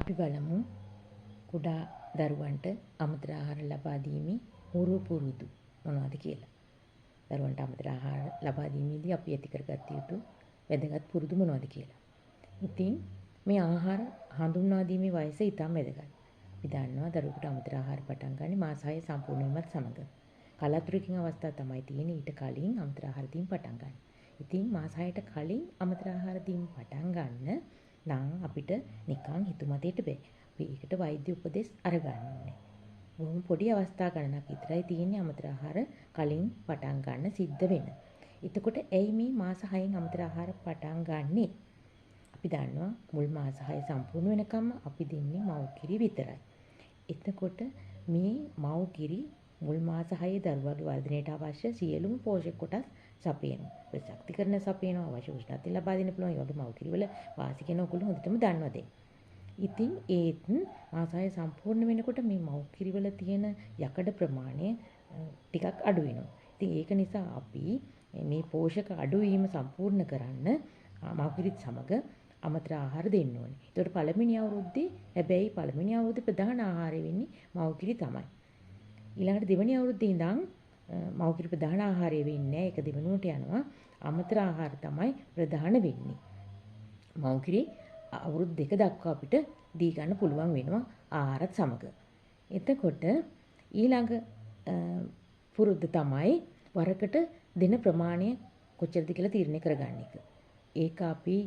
අපි බලමු කුඩා දරුවන්ට අමතර ආහාර ලබා දීමේ පුරුදු මොනවද කියලා. දරුවන්ට අමතර ආහාර ලබා දීමේදී අපි ඇති කරගත යුතු වැදගත් පුරුදු මොනවද කියලා. ඉතින් මේ ආහාර හඳුන්වා දීමේ වයස ඉතාම වැදගත්. අපි දන්නවා දරුවෙකුට අමතර ආහාර පටන් ගන්න මාස 6 සම්පූර්ණ වීමත් සමග. කලාතුරකින් අවස්ථා තමයි තියෙන්නේ ඊට කලින් අමතර ආහාර දීම පටන් ගන්න. ඉතින් මාස 6ට කලින් අමතර ආහාර දීම පටන් ගන්න නම් අපිට නිකන් හිතුමතේට බෑ. අපි ඒකට වෛද්‍ය උපදෙස් අරගන්න ඕනේ. බොහොම පොඩි අවස්ථා ගණනක් විතරයි තියෙන්නේ අමතර ආහාර කලින් පටන් ගන්න සිද්ධ වෙන. එතකොට ඇයි මේ මාස 6න් අමතර ආහාර පටන් ගන්නෙ? අපි දන්නවා මුල් මාස 6 සම්පූර්ණ වෙනකම් අපි දෙන්නේ මව්කිරි විතරයි. එතකොට මේ මව්කිරි මුල් මාස 6 දරුවාගේ වර්ධනයට අවශ්‍ය සියලුම පෝෂක කොටස් සපයනවා. ප්‍රතිශක්තිකරණ සපයනවා, අවශ්‍ය උෂ්ණත්වය ලබා දෙන්න පුළුවන්. ඒ වගේ මව්කිරි වල වාසි කරන ඔයගොල්ලෝ හොඳටම දන්නවද? ඉතින් ඒත් මාස 6 සම්පූර්ණ වෙනකොට මේ මව්කිරි වල තියෙන යකඩ ප්‍රමාණය ටිකක් අඩු වෙනවා. ඉතින් ඒක නිසා අපි මේ පෝෂක අඩු වීම සම්පූර්ණ කරන්න මව්කිරිත් සමග අමතර ආහාර දෙන්න ඕනේ. ඒකට පළවෙනි අවුරුද්දේ හැබැයි පළවෙනි අවුරුද්දේ ප්‍රධාන ආහාරය වෙන්නේ මව්කිරි තමයි. ඊළඟට දෙවෙනි අවුරුද්දේ ඉඳන් මව්කිරි ප්‍රධාන ආහාරය වෙන්නේ නැහැ. ඒක දෙවෙනුවට යනවා. අමතර ආහාර තමයි ප්‍රධාන වෙන්නේ. මව්කිරි අවුරුදු 2 දක්වා අපිට දී ගන්න පුළුවන් වෙනවා ආහාරත් සමග. එතකොට ඊළඟ පුරුද්ද තමයි වරකට දෙන ප්‍රමාණය කොච්චරද කියලා තීරණය කරගන්න එක. ඒක අපි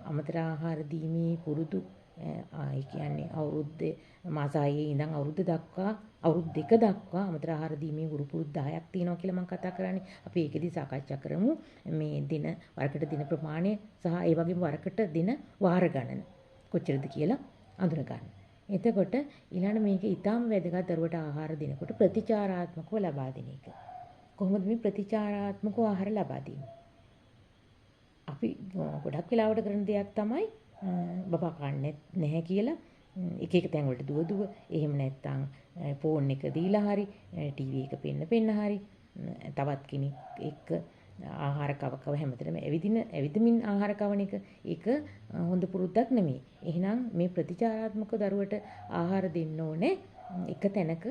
අමතර ආහාර දීමේ පුරුදු ඒ කියන්නේ අවුරුද්දේ මාස 6 ඉඳන් අවුරුද්ද දක්වා අවුරුදු 2 දක්වා අමතර ආහාර දීමේ පුරුදු 10ක් තියෙනවා කියලා මම කතා කරන්නේ. අපි ඒකෙදි සාකච්ඡා කරමු මේ දින වරකට දින ප්‍රමාණය සහ ඒ වගේම වරකට දින වාර ගණන කොච්චරද කියලා අඳුන ගන්න. එතකොට ඊළඟ මේක ඊටාම වැදගත් දරුවට ආහාර දෙනකොට ප්‍රතිචාරාත්මකව ලබා දෙන එක. කොහොමද මේ ප්‍රතිචාරාත්මකව ආහාර ලබා දෙන්නේ? අපි ගොඩක් වෙලාවට කරන දෙයක් තමයි බබා කන්නේ නැහැ කියලා එක එක තැන් වලට දුව එහෙම නැත්නම් ෆෝන් එක දීලා හරි ටීවී එක පෙන්න හරි තවත් කෙනෙක් එක්ක ආහාර කව හැමතැනම ඇවිදිමින් ආහාර කවන එක ඒක හොඳ පුරුද්දක් නෙමෙයි. එහෙනම් මේ ප්‍රතිචාරාත්මක දරුවට ආහාර දෙන්න ඕනේ එක තැනක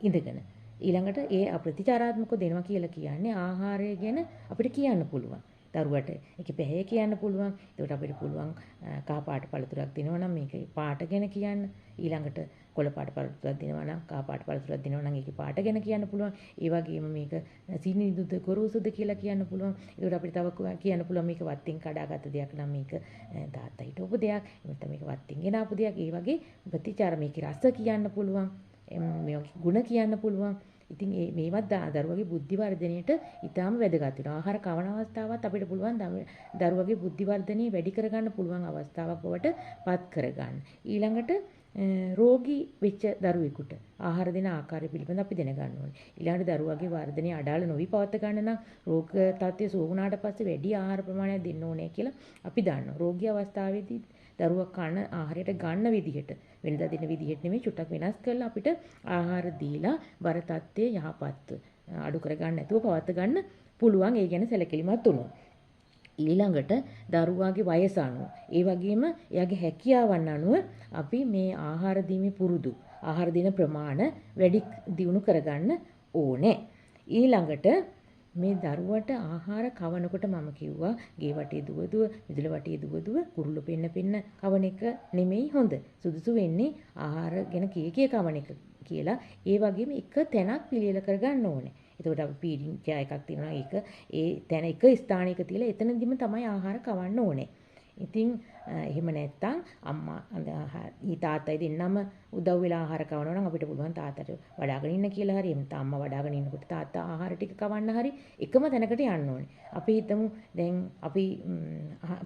ඉඳගෙන. ඊළඟට ඒ ප්‍රතිචාරාත්මකව දෙනවා කියලා කියන්නේ ආහාරය ගැන අපිට කියන්න පුළුවන්. දරුවට ඒකේ පැහැය කියන්න පුළුවන්. ඒකට අපිට පුළුවන් කහ පාට පළතුරක් දෙනවා නම් මේකේ පාට ගැන කියන්න. ඊළඟට කොළ පාට පළතුරක් දෙනවා නම් කහ පාට පළතුරක් දෙනවා නම් ඒකේ පාට ගැන කියන්න පුළුවන්. ඒ වගේම මේක සීනිදුද ගොරෝසුද කියලා කියන්න පුළුවන්. ඒකට අපිට තව කියන්න පුළුවන් මේක වත්තෙන් කඩාගත්ත දෙයක් නම් මේක තාත්තා හිටවපු දෙයක්. එහෙනම් මේක වත්තෙන් ගෙනාපු දෙයක්. ඒ වගේ ප්‍රතිචාර මේකේ රස කියන්න පුළුවන්. මේ ගුණ කියන්න පුළුවන්. ඉතින් මේවත් දරුවගේ බුද්ධි වර්ධනයට ඉතාම වැදගත් වෙනවා. ආහාර කවන අවස්ථාවත් අපිට පුළුවන් දරුවගේ බුද්ධි වර්ධනය වැඩි කරගන්න පුළුවන් අවස්ථාවක් බවට පත් කරගන්න. ඊළඟට රෝගී වෙච්ච දරුවෙකුට ආහාර දෙන ආකාරය පිළිබඳ අපි දැනගන්න ඕනේ. ඊළඟට දරුවගේ වර්ධනය අඩාල නොවි පවත්වා ගන්න නම් රෝග තත්ත්වය සුව වුණාට පස්සේ වැඩි ආහාර ප්‍රමාණයක් දෙන්න ඕනේ කියලා අපි දන්නවා. රෝගී අවස්ථාවේදී දරුවා කන ආහාරයට ගන්න විදිහට වෙනදා දෙන විදිහට නෙමෙයි චුට්ටක් වෙනස් කරලා අපිට ආහාර දීලා බර තත්ත්වය යහපත් අඩු කරගන්න නැතුව පවත්වා ගන්න පුළුවන්. ඒ ගැන සැලකිලිමත් වුණොත්. ඊළඟට දරුවාගේ වයස අනුව ඒ වගේම එයාගේ හැකියාවන් අනුව අපි මේ ආහාර දීමේ පුරුදු ආහාර දෙන ප්‍රමාණ වැඩි දියුණු කරගන්න ඕනේ. ඊළඟට මේ දරුවට ආහාර කවනකොට මම කිව්වා ගේ වටේ දුවදුව මිදුල වටේ දුවදුව කුරුල්ල පෙන්න කවන එක නෙමෙයි හොඳ. සුදුසු වෙන්නේ ආහාර ගැන කී කවන එක කියලා. ඒ වගේම එක තැනක් පිළියෙල කරගන්න ඕනේ. එතකොට අපි පීඩින් චා එකක් තියෙනවා. ඒක ඒ තැන එක ස්ථානයක තියලා එතනදිම තමයි ආහාර කවන්න ඕනේ. ඉතින් එහෙම නැත්තම් අම්මා තාත්තයි දෙන්නම උදව් වෙලා ආහාර කවනවා නම් අපිට පුළුවන් තාත්තට වඩාගෙන ඉන්න කියලා හරි එහෙම අම්මා වඩාගෙන ඉන්නකොට තාත්තා ආහාර ටික කවන්න හරි එකම තැනකට යන්න ඕනේ. අපි හිතමු දැන් අපි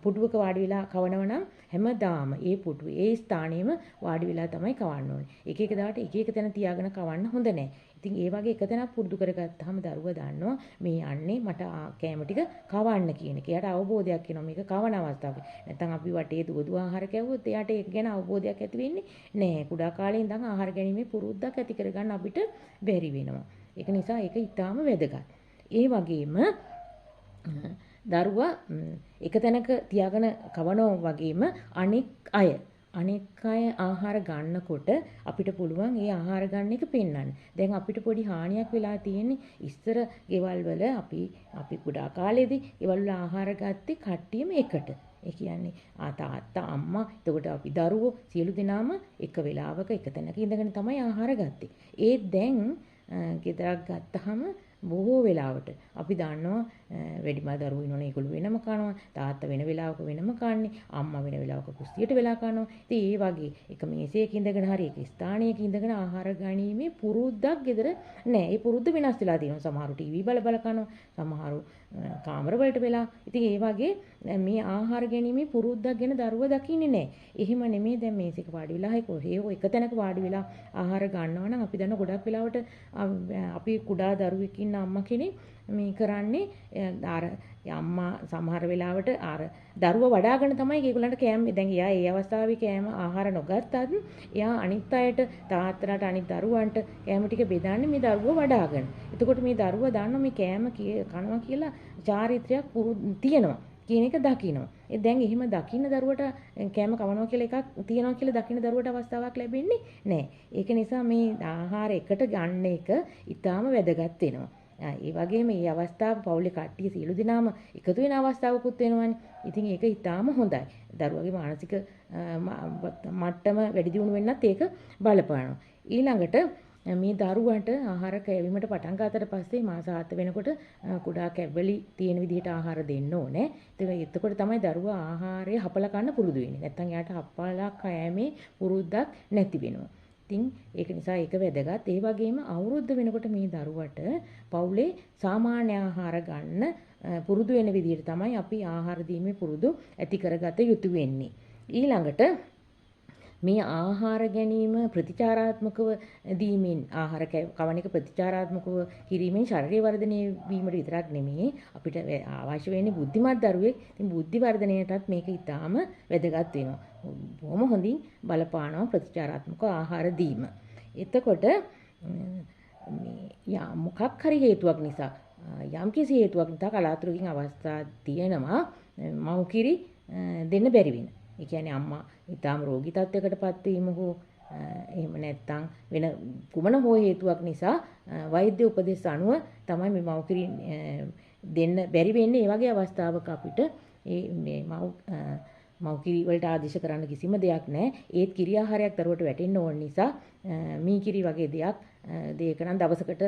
පුටුවක වාඩි වෙලා කවනවා නම් හැමදාම ඒ පුටුවේ ඒ ස්ථානෙම වාඩි වෙලා තමයි කවන්න ඕනේ. එක එක දාට එක එක තැන තියාගෙන කවන්න හොඳ නැහැ. ඉතින් ඒ වගේ එක තැනක් පුරුදු කරගත්තාම දරුවා දන්නවා මේ යන්නේ මට කෑම ටික කවන්න කියන එක. එයාට අවබෝධයක් එනවා මේක කවන අවස්ථාවේ. නැත්නම් අපි වටේ දුවදුව ආහාර කැවුවොත් එයාට ඒක ගැන අවබෝධයක් ඇති වෙන්නේ නැහැ. කුඩා කාලේ ඉඳන් ආහාර ගැනීමේ පුරුද්දක් ඇති කරගන්න අපිට බැරි වෙනවා. ඒක නිසා ඒක ඊටාම වැදගත්. ඒ වගේම දරුවා එක තැනක තියාගෙන කවනවා වගේම අනෙක් අය ආහාර ගන්නකොට අපිට පුළුවන් ඒ ආහාර ගන්න එක පෙන්වන්න. දැන් අපිට පොඩි හානියක් වෙලා තියෙන්නේ ඉස්සර ගෙවල් වල අපි කුඩා කාලේදී ගෙවල් වල ආහාර ගත්තේ කට්ටියම එකට. ඒ කියන්නේ තාත්තා අම්මා එතකොට අපි දරුවෝ සියලු දෙනාම එක වෙලාවක එක තැනක ඉඳගෙන තමයි ආහාර ගත්තේ. ඒත් දැන් ගෙදරක් ගත්තාම බොහෝ වෙලාවට අපි දන්නවා වැඩිමල් දරුවෝ ඉන්නෝනේ ඒගොල්ලෝ වෙනම කනවා තාත්තා වෙන වෙලාවක වෙනම කන්නේ අම්මා වෙන වෙලාවක කුස්සියට වෙලා කනවා ඉතින් ඒ වගේ එක මේසයක ඉඳගෙන හරි එක ස්ථානයක ඉඳගෙන ආහාර ගැනීමේ පුරුද්දක් ගෙදර නැහැ ඒ පුරුද්ද වෙනස් වෙලා තියෙනවා සමහරු ටීවී බල බල කනවා සමහරු කාමර වලට වෙලා ඉතින් ඒ වගේ මේ ආහාර ගැනීමේ පුරුද්දක් ගැන දරුවා දකින්නේ නැහැ එහෙම නෙමෙයි දැන් මේසෙක වාඩි වෙලා හරි එක තැනක වාඩි වෙලා ආහාර ගන්නවා නම් අපි දන්න ගොඩක් වෙලාවට අපි කුඩා දරුවෙක් ඉන්න අම්මා කෙනෙක් මේ කරන්නේ අර අම්මා සමහර වෙලාවට අර දරුවා වඩාගෙන තමයි ඒගොල්ලන්ට කෑම දැන් එයා ඒ අවස්ථාවේ කෑම ආහාර නොගත්තත් එයා අනිත් අයට තාත්තලාට අනිත් දරුවන්ට කෑම ටික බෙදන්නේ මේ දරුවා වඩාගෙන. එතකොට මේ දරුවා දන්නවා මේ කෑම කනවා කියලා චාරිත්‍රයක් තියෙනවා. කියන එක දකිනවා. ඒ දැන් එහෙම දකින්න දරුවට කෑම කවනවා කියලා එකක් තියනවා කියලා දකින්න දරුවට අවස්ථාවක් ලැබෙන්නේ නැහැ. ඒක නිසා මේ ආහාර එකට ගන්න එක ඊටාම වැදගත් වෙනවා. ඒ වගේම මේ අවස්ථාව පවුලේ කට්ටිය සියලු දෙනාම එකතු වෙන අවස්ථාවකුත් වෙනවනේ. ඉතින් ඒක ඊටාම හොඳයි. දරුවගේ මානසික මට්ටම වැඩි දියුණු වෙන්නත් ඒක බලපානවා. ඊළඟට මේ දරුවන්ට ආහාර කැවීමට පටන් ගන්නට පස්සේ මාස 7 වෙනකොට කුඩා කැව්වලි තියෙන විදිහට ආහාර දෙන්න ඕනේ. එතකොට තමයි දරුවා ආහාරය හපලා කන්න පුරුදු වෙන්නේ. නැත්නම් එයාට හපලා කෑමේ පුරුද්දක් නැති වෙනවා. ඉතින් ඒක නිසා ඒක වැදගත්. ඒ වගේම අවුරුද්ද වෙනකොට මේ දරුවට පවුලේ සාමාන්‍ය ආහාර ගන්න පුරුදු වෙන විදිහට තමයි අපි ආහාර දීමේ පුරුදු ඇති කරගත යුතු වෙන්නේ. ඊළඟට මේ ආහාර ගැනීම ප්‍රතිචාරාත්මකව දීමෙන් ආහාර කවණ එක ප්‍රතිචාරාත්මකව කිරීමෙන් ශරීර වර්ධනය වීමට විතරක් නෙමෙයි අපිට අවශ්‍ය වෙන්නේ බුද්ධිමත් දරුවෙක්. ඉතින් බුද්ධි වර්ධනයටත් මේක ඊටාම වැදගත් වෙනවා. බොහොම හොඳින් බලපානවා ප්‍රතිචාරාත්මක ආහාර දීම. එතකොට මේ මොකක් හරි හේතුවක් නිසා යම්කිසි හේතුවක් නිසා කලාතුරකින් අවස්ථා තියෙනවා මව්කිරි දෙන්න බැරි වෙන. ඒ කියන්නේ අම්මා ඊටාම රෝගී තත්යකටපත් වීම හෝ එහෙම නැත්නම් වෙන කුමන හෝ හේතුවක් නිසා වෛද්‍ය උපදෙස් අනුව තමයි මේ මව්කිරි දෙන්න බැරි වෙන්නේ. ඒ වගේ අවස්ථාවක අපිට මේ මව්කිරි වලට ආදේශ කරන්න කිසිම දෙයක් නැහැ. ඒත් කිරි ආහාරයක් දරුවට වැටෙන්න ඕන නිසා මී කිරි වගේ දෙයක නම් දවසකට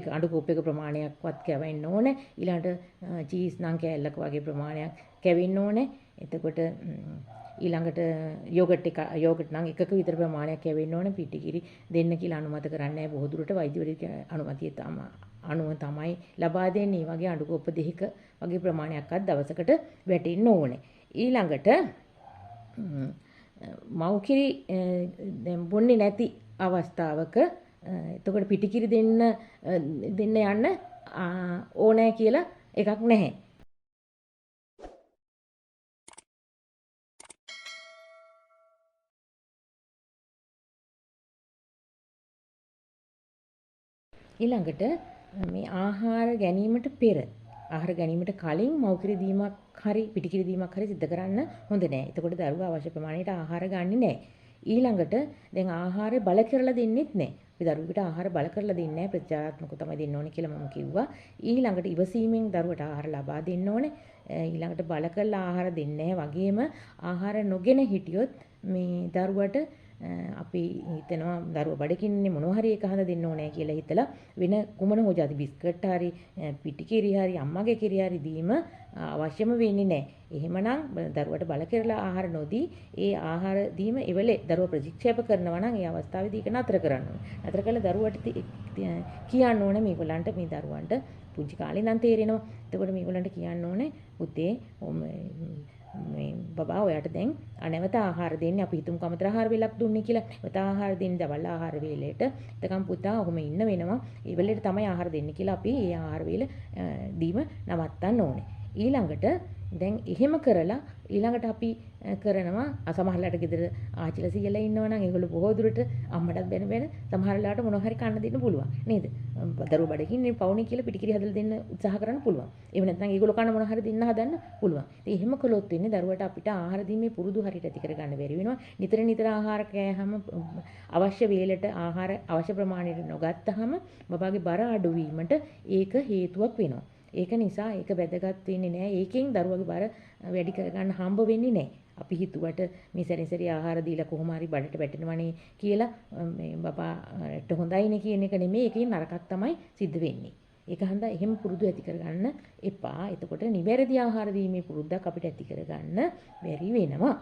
අඬු කෝප් එක ප්‍රමාණයක්වත් කැවෙන්න ඕනේ. ඊළඟට චීස් නම් කෑල්ලක වගේ ප්‍රමාණයක් කැවෙන්න ඕනේ. එතකොට ඊළඟට යෝගට් නම් එකක විතර ප්‍රමාණයක් කැවෙන්න ඕනේ. පිටි කිරි දෙන්න කියලා අනුමත කරන්නේ නැහැ. බොහෝ දුරට වෛද්‍යවරුන්ගේ අනුමැතිය අනුව තමයි ලබා දෙන්නේ. මේ වගේ අඬු කෝප් දෙකක වගේ ප්‍රමාණයක්වත් දවසකට වැටෙන්න ඕනේ. ඊළඟට මව්කිරි බොන්නේ නැති අවස්ථාවක එතකොට පිටිකිරි දෙන්න යන්න ඕනෑ කියලා එකක් නැහැ. ඊළඟට මේ ආහාර ගැනීමට පෙර ආහාර ගැනීමට කලින් මව්කිරි දීමක් හරි පිටිකිරි දීමක් හරි සිදු කරන්න හොඳ නැහැ. එතකොට දරුවා අවශ්‍ය ප්‍රමාණයට ආහාර ගන්නෙ නැහැ. ඊළඟට දැන් ආහාරය බල කරලා දෙන්නෙත් නැහැ. අපි දරුවෙකුට ආහාර බල කරලා දෙන්නේ නැහැ. ප්‍රතිචාරාත්මකව තමයි දෙන්න ඕනේ කියලා මම කිව්වා. ඊළඟට ඉවසීමෙන් දරුවට ආහාර ලබා දෙන්න ඕනේ. ඊළඟට බල කරලා ආහාර දෙන්නේ නැහැ. වගේම ආහාර නොගෙන හිටියොත් මේ දරුවට අපි හිතනවා දරුවා බඩගින්නේ මොනවා හරි එක හදලා දෙන්න ඕනේ කියලා හිතලා වෙන කුමන හෝ જાති බිස්කට් හරි පිටි කිරි හරි අම්මගේ කිරි හරි දීම අවශ්‍යම වෙන්නේ නැහැ. එහෙමනම් දරුවට බල කරලා ආහාර නොදී ඒ ආහාර දීම එවලේ දරුවා ප්‍රතික්ෂේප කරනවා නම් ඒ අවස්ථාවේදී ඒක නතර කරන්න ඕනේ. නතර කළා දරුවට කියන්න ඕනේ මේගොල්ලන්ට මේ දරුවන්ට පුංචි කාලේ නම් තේරෙනවා. එතකොට මේගොල්ලන්ට කියන්න ඕනේ පුතේ මේ බබා ඔයාට දැන් නැවත ආහාර දෙන්නේ අපි හිතමු කමතර ආහාර වේලක් දුන්නේ කියලා. නැවත ආහාර දෙන්නේ දවල් ආහාර වේලේට. එතකම් පුතා ඔහොම ඉන්න වෙනවා. ඒ වෙලේට තමයි ආහාර දෙන්නේ කියලා අපි ඒ ආහාර වේල දීම නවත්තන්න ඕනේ. ඊළඟට දැන් එහෙම කරලා ඊළඟට අපි කරනවා සමහරලාට ගෙදර ආච්චිලා සීයලා ඉන්නවනම් ඒගොල්ලෝ බොහෝ දුරට අම්මටත් බැන බැන සමහරලාට මොනවා හරි කන්න දෙන්න පුළුවන් නේද? දරුවෝ බඩගින්නේ පවුනේ කියලා පිටිකිරි හදලා දෙන්න උත්සාහ කරන්න පුළුවන්. එහෙම නැත්නම් ඒගොල්ලෝ කන මොනවා හරි දෙන්න හදන්න පුළුවන්. ඉතින් එහෙම කළොත් වෙන්නේ දරුවට අපිට ආහාර දීමේ පුරුදු හරියට ඇති කරගන්න බැරි වෙනවා. නිතර නිතර ආහාර කෑහම අවශ්‍ය වේලට ආහාර අවශ්‍ය ප්‍රමාණයට නොගත්තාම බබාගේ බර අඩු වීමට ඒක හේතුවක් වෙනවා. ඒක නිසා ඒක වැදගත් වෙන්නේ නැහැ. ඒකෙන් දරුවගේ බර වැඩි කරගන්න හම්බ වෙන්නේ නැහැ. අපි හිතුවට මේ සැරේ ආහාර දීලා කොහොම හරි බඩට වැටෙනවනේ කියලා මේ බබාට හොඳයිනේ කියන එක නෙමෙයි. ඒකෙන් නරකක් තමයි සිද්ධ වෙන්නේ. ඒක හන්දා එහෙම පුරුදු ඇති කරගන්න එපා. එතකොට නිවැරදි ආහාර දීමේ පුරුද්දක් අපිට ඇති කරගන්න බැරි වෙනවා.